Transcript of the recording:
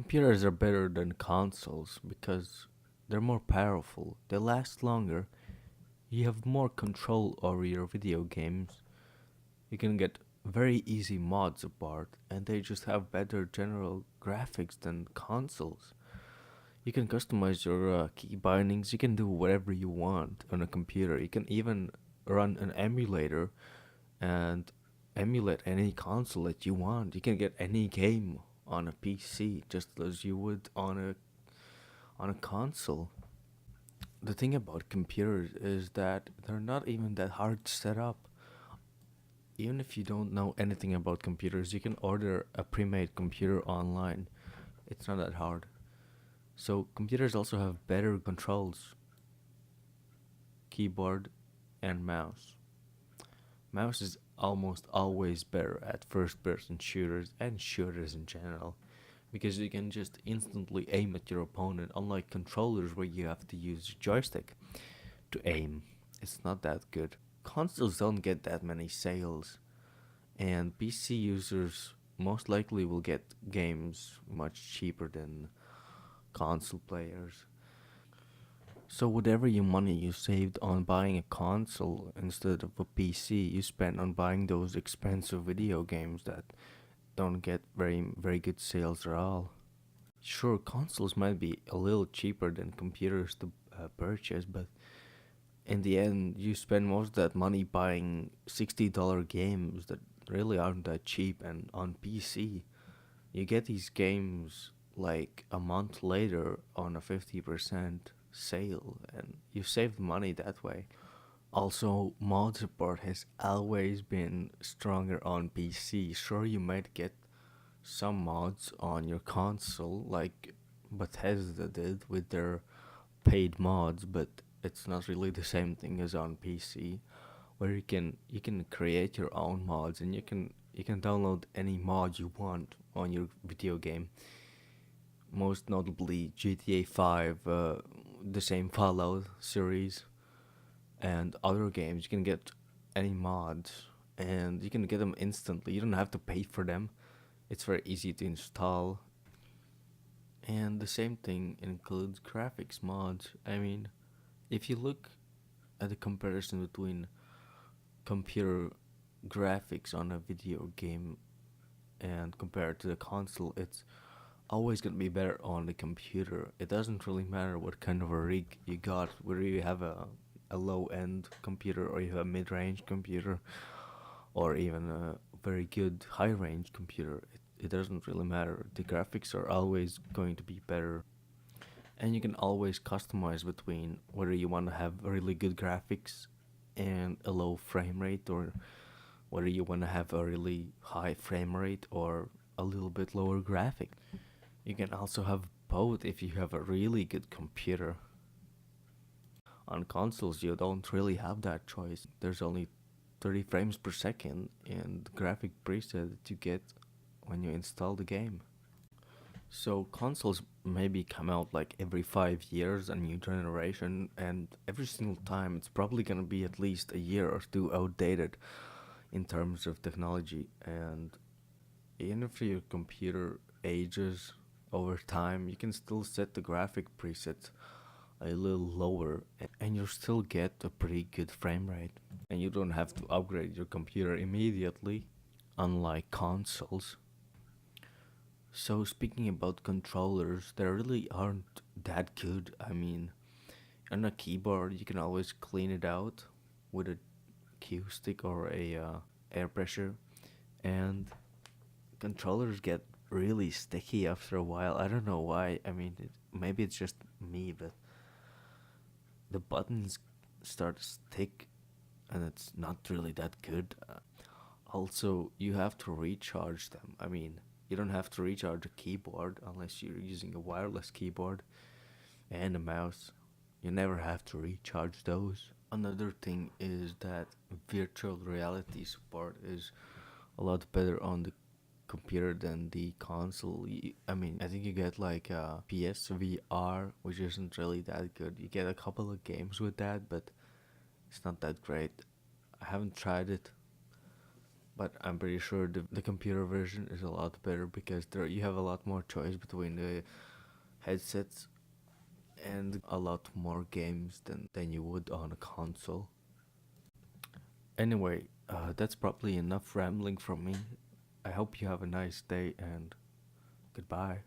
Computers are better than consoles because they're more powerful, they last longer, you have more control over your video games, you can get very easy mods apart, and they just have better general graphics than consoles. You can customize your key bindings, you can do whatever you want on a computer, you can even run an emulator and emulate any console that you want. You can get any game on a PC just as you would on a console. The thing about computers is that they're not even that hard to set up. Even if you don't know anything about computers, you can order a pre-made computer online. It's not that hard. So computers also have better controls, keyboard and mouse. Mouse is almost always better at first person shooters and shooters in general because you can just instantly aim at your opponent, unlike controllers where you have to use joystick to aim. It's not that good. Consoles don't get that many sales, and PC users most likely will get games much cheaper than console players. So whatever your money you saved on buying a console instead of a PC, you spent on buying those expensive video games that don't get very good sales at all. Sure, consoles might be a little cheaper than computers to purchase, but in the end, you spend most of that money buying $60 games that really aren't that cheap. And on PC, you get these games like a month later on a 50% sale, and you save money that way. Also, mod support has always been stronger on PC. Sure, you might get some mods on your console, like Bethesda did with their paid mods, but it's not really the same thing as on PC, where you can create your own mods and you can download any mod you want on your video game. Most notably GTA 5, the same Fallout series, and other games. You can get any mods and you can get them instantly. You don't have to pay for them. It's very easy to install. And the same thing includes graphics mods. I mean, if you look at the comparison between computer graphics on a video game and compared to the console, it's always going to be better on the computer. It doesn't really matter what kind of a rig you got, whether you have a low end computer or you have a mid range computer or even a very good high range computer. It doesn't really matter. The graphics are always going to be better. And you can always customize between whether you want to have really good graphics and a low frame rate, or whether you want to have a really high frame rate or a little bit lower graphic. You can also have both if you have a really good computer. On consoles, you don't really have that choice. There's only 30 frames per second in the graphic preset that you get when you install the game. So consoles maybe come out like every 5 years, a new generation, and every single time it's probably gonna be at least a year or two outdated in terms of technology. And even if your computer ages over time, you can still set the graphic preset a little lower and you still get a pretty good frame rate. And you don't have to upgrade your computer immediately, unlike consoles. So speaking about controllers, they really aren't that good. I mean, on a keyboard you can always clean it out with a cue stick or a air pressure, and controllers get really sticky after a while. I don't know why. I mean, maybe it's just me, but the buttons start to stick, and it's not really that good. Also, you have to recharge them. I mean, you don't have to recharge a keyboard unless you're using a wireless keyboard and a mouse. You never have to recharge those. Another thing is that virtual reality support is a lot better on the computer than the console. I mean, I think you get like PSVR, which isn't really that good. You get a couple of games with that, but it's not that great. I haven't tried it. but I'm pretty sure the computer version is a lot better because there you have a lot more choice between the headsets and a lot more games than you would on a console. Anyway, that's probably enough rambling from me. I hope you have a nice day and goodbye.